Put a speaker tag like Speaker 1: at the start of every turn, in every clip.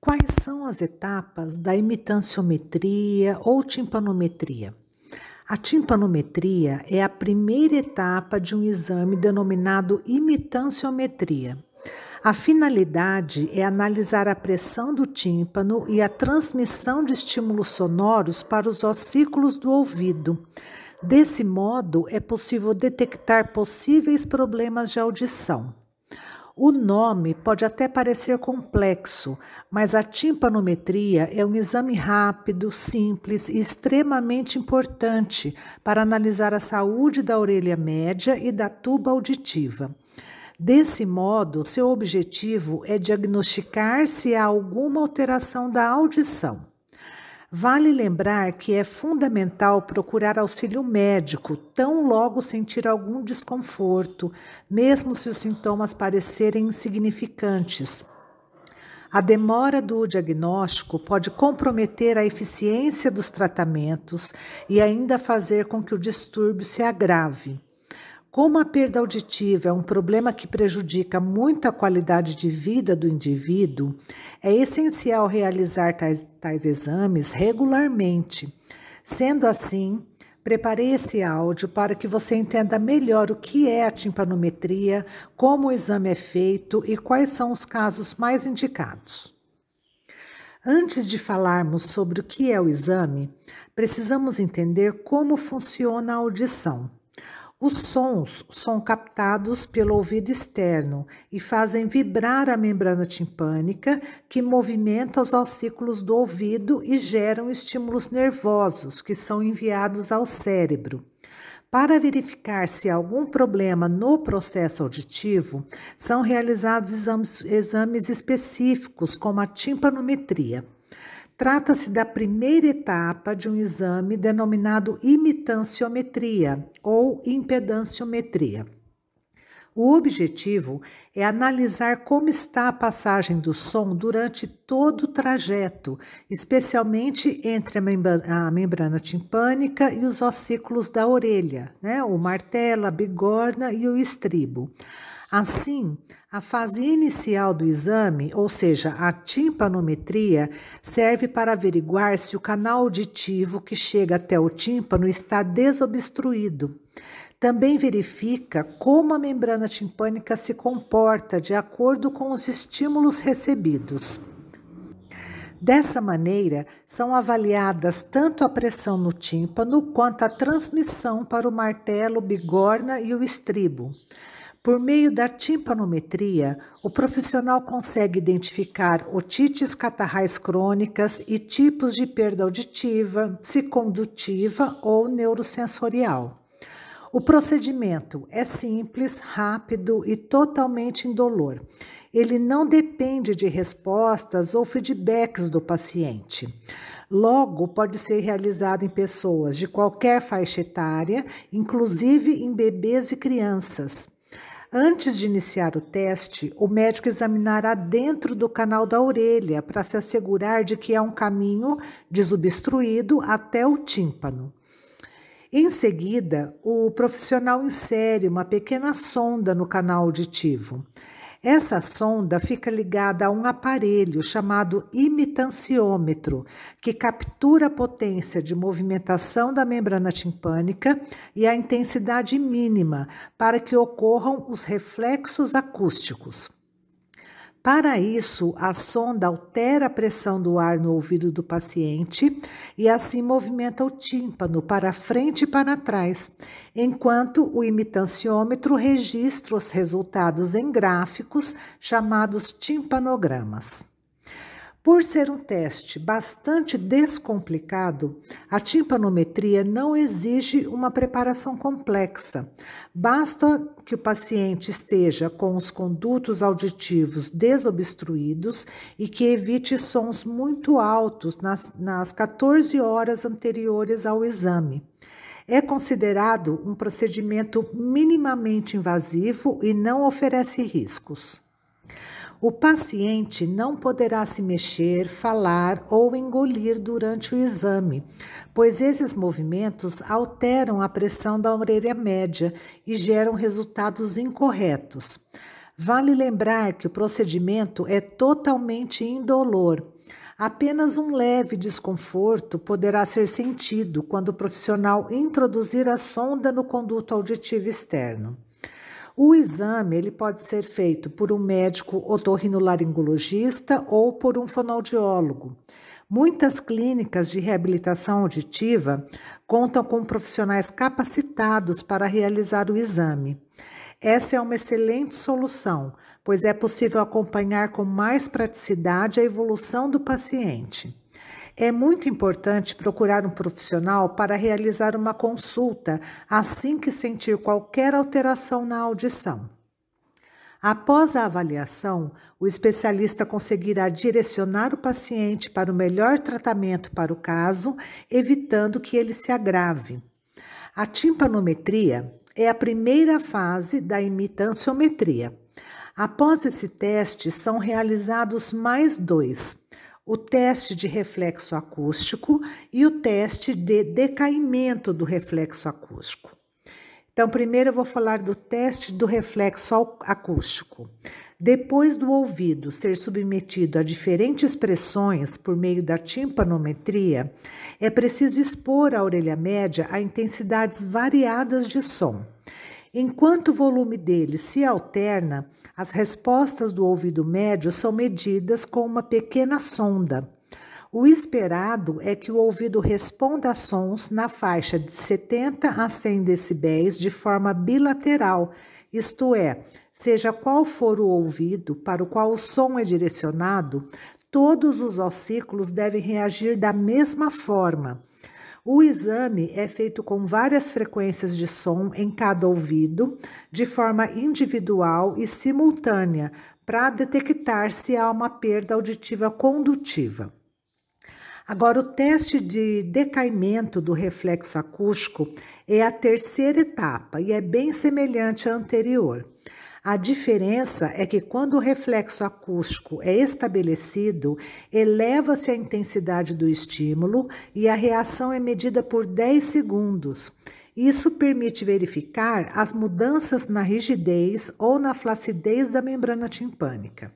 Speaker 1: Quais são as etapas da imitanciometria ou timpanometria? A timpanometria é a primeira etapa de um exame denominado imitanciometria. A finalidade é analisar a pressão do tímpano e a transmissão de estímulos sonoros para os ossículos do ouvido. Desse modo, é possível detectar possíveis problemas de audição. O nome pode até parecer complexo, mas a timpanometria é um exame rápido, simples e extremamente importante para analisar a saúde da orelha média e da tuba auditiva. Desse modo, seu objetivo é diagnosticar se há alguma alteração da audição. Vale lembrar que é fundamental procurar auxílio médico tão logo sentir algum desconforto, mesmo se os sintomas parecerem insignificantes. A demora do diagnóstico pode comprometer a eficiência dos tratamentos e ainda fazer com que o distúrbio se agrave. Como a perda auditiva é um problema que prejudica muito a qualidade de vida do indivíduo, é essencial realizar tais exames regularmente. Sendo assim, preparei esse áudio para que você entenda melhor o que é a timpanometria, como o exame é feito e quais são os casos mais indicados. Antes de falarmos sobre o que é o exame, precisamos entender como funciona a audição. Os sons são captados pelo ouvido externo e fazem vibrar a membrana timpânica, que movimenta os ossículos do ouvido e geram estímulos nervosos, que são enviados ao cérebro. Para verificar se há algum problema no processo auditivo, são realizados exames específicos, como a timpanometria. Trata-se da primeira etapa de um exame denominado imitanciometria ou impedanciometria. O objetivo é analisar como está a passagem do som durante todo o trajeto, especialmente entre a membrana timpânica e os ossículos da orelha, o martelo, a bigorna e o estribo. Assim, a fase inicial do exame, ou seja, a timpanometria, serve para averiguar se o canal auditivo que chega até o tímpano está desobstruído. Também verifica como a membrana timpânica se comporta de acordo com os estímulos recebidos. Dessa maneira, são avaliadas tanto a pressão no tímpano quanto a transmissão para o martelo, bigorna e o estribo. Por meio da timpanometria, o profissional consegue identificar otites catarrais crônicas e tipos de perda auditiva, se condutiva ou neurosensorial. O procedimento é simples, rápido e totalmente indolor. Ele não depende de respostas ou feedbacks do paciente. Logo, pode ser realizado em pessoas de qualquer faixa etária, inclusive em bebês e crianças. Antes de iniciar o teste, o médico examinará dentro do canal da orelha para se assegurar de que há um caminho desobstruído até o tímpano. Em seguida, o profissional insere uma pequena sonda no canal auditivo. Essa sonda fica ligada a um aparelho chamado imitanciômetro, que captura a potência de movimentação da membrana timpânica e a intensidade mínima para que ocorram os reflexos acústicos. Para isso, a sonda altera a pressão do ar no ouvido do paciente e assim movimenta o tímpano para frente e para trás, enquanto o imitanciômetro registra os resultados em gráficos chamados timpanogramas. Por ser um teste bastante descomplicado, a timpanometria não exige uma preparação complexa. Basta que o paciente esteja com os condutos auditivos desobstruídos e que evite sons muito altos nas 14 horas anteriores ao exame. É considerado um procedimento minimamente invasivo e não oferece riscos. O paciente não poderá se mexer, falar ou engolir durante o exame, pois esses movimentos alteram a pressão da orelha média e geram resultados incorretos. Vale lembrar que o procedimento é totalmente indolor. Apenas um leve desconforto poderá ser sentido quando o profissional introduzir a sonda no conduto auditivo externo. O exame ele pode ser feito por um médico otorrinolaringologista ou por um fonoaudiólogo. Muitas clínicas de reabilitação auditiva contam com profissionais capacitados para realizar o exame. Essa é uma excelente solução, pois é possível acompanhar com mais praticidade a evolução do paciente. É muito importante procurar um profissional para realizar uma consulta assim que sentir qualquer alteração na audição. Após a avaliação, o especialista conseguirá direcionar o paciente para o melhor tratamento para o caso, evitando que ele se agrave. A timpanometria é a primeira fase da imitanciometria. Após esse teste, são realizados mais dois: o teste de reflexo acústico e o teste de decaimento do reflexo acústico. Então, primeiro eu vou falar do teste do reflexo acústico. Depois do ouvido ser submetido a diferentes pressões por meio da timpanometria, é preciso expor a orelha média a intensidades variadas de som. Enquanto o volume dele se alterna, as respostas do ouvido médio são medidas com uma pequena sonda. O esperado é que o ouvido responda a sons na faixa de 70 a 100 decibéis de forma bilateral, isto é, seja qual for o ouvido para o qual o som é direcionado, todos os ossículos devem reagir da mesma forma. O exame é feito com várias frequências de som em cada ouvido, de forma individual e simultânea, para detectar se há uma perda auditiva condutiva. Agora, o teste de decaimento do reflexo acústico é a terceira etapa e é bem semelhante à anterior. A diferença é que quando o reflexo acústico é estabelecido, eleva-se a intensidade do estímulo e a reação é medida por 10 segundos. Isso permite verificar as mudanças na rigidez ou na flacidez da membrana timpânica.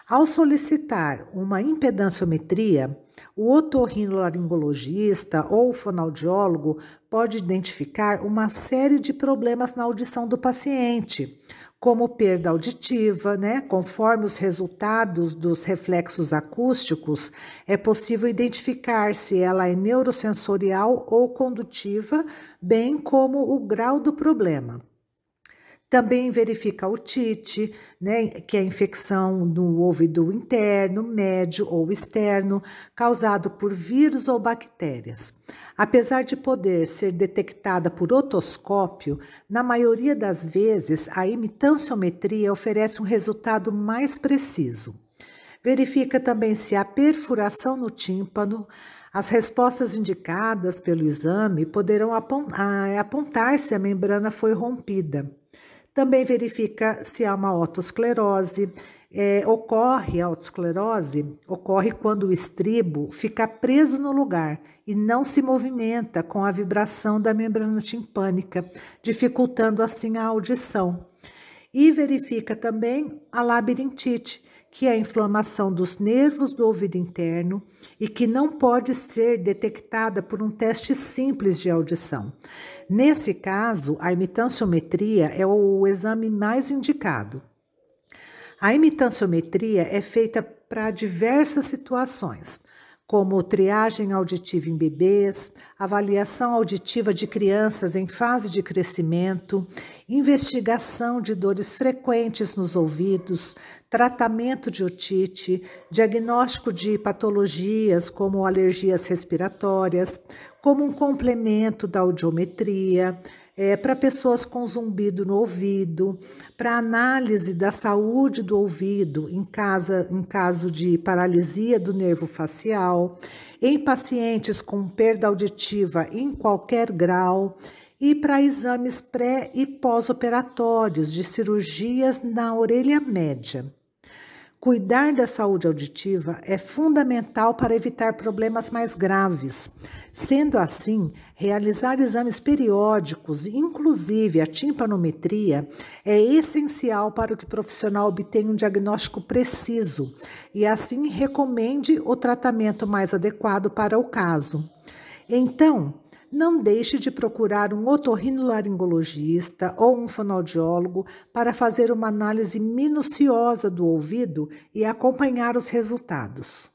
Speaker 1: Ao solicitar uma impedanciometria, o otorrinolaringologista ou o fonoaudiólogo pode identificar uma série de problemas na audição do paciente, como perda auditiva, Conforme os resultados dos reflexos acústicos, é possível identificar se ela é neurosensorial ou condutiva, bem como o grau do problema. Também verifica a otite, que é a infecção no ouvido interno, médio ou externo, causado por vírus ou bactérias. Apesar de poder ser detectada por otoscópio, na maioria das vezes a imitanciometria oferece um resultado mais preciso. Verifica também se há perfuração no tímpano. As respostas indicadas pelo exame poderão apontar se a membrana foi rompida. Também verifica se há uma otosclerose. A otosclerose ocorre quando o estribo fica preso no lugar e não se movimenta com a vibração da membrana timpânica, dificultando assim a audição. E verifica também a labirintite, que é a inflamação dos nervos do ouvido interno e que não pode ser detectada por um teste simples de audição. Nesse caso, a imitanciometria é o exame mais indicado. A imitanciometria é feita para diversas situações, como triagem auditiva em bebês, avaliação auditiva de crianças em fase de crescimento, investigação de dores frequentes nos ouvidos, tratamento de otite, diagnóstico de patologias como alergias respiratórias, como um complemento da audiometria, para pessoas com zumbido no ouvido, para análise da saúde do ouvido em caso de paralisia do nervo facial, em pacientes com perda auditiva em qualquer grau e para exames pré e pós-operatórios de cirurgias na orelha média. Cuidar da saúde auditiva é fundamental para evitar problemas mais graves. Sendo assim, realizar exames periódicos, inclusive a timpanometria, é essencial para que o profissional obtenha um diagnóstico preciso e assim recomende o tratamento mais adequado para o caso. Então, não deixe de procurar um otorrinolaringologista ou um fonoaudiólogo para fazer uma análise minuciosa do ouvido e acompanhar os resultados.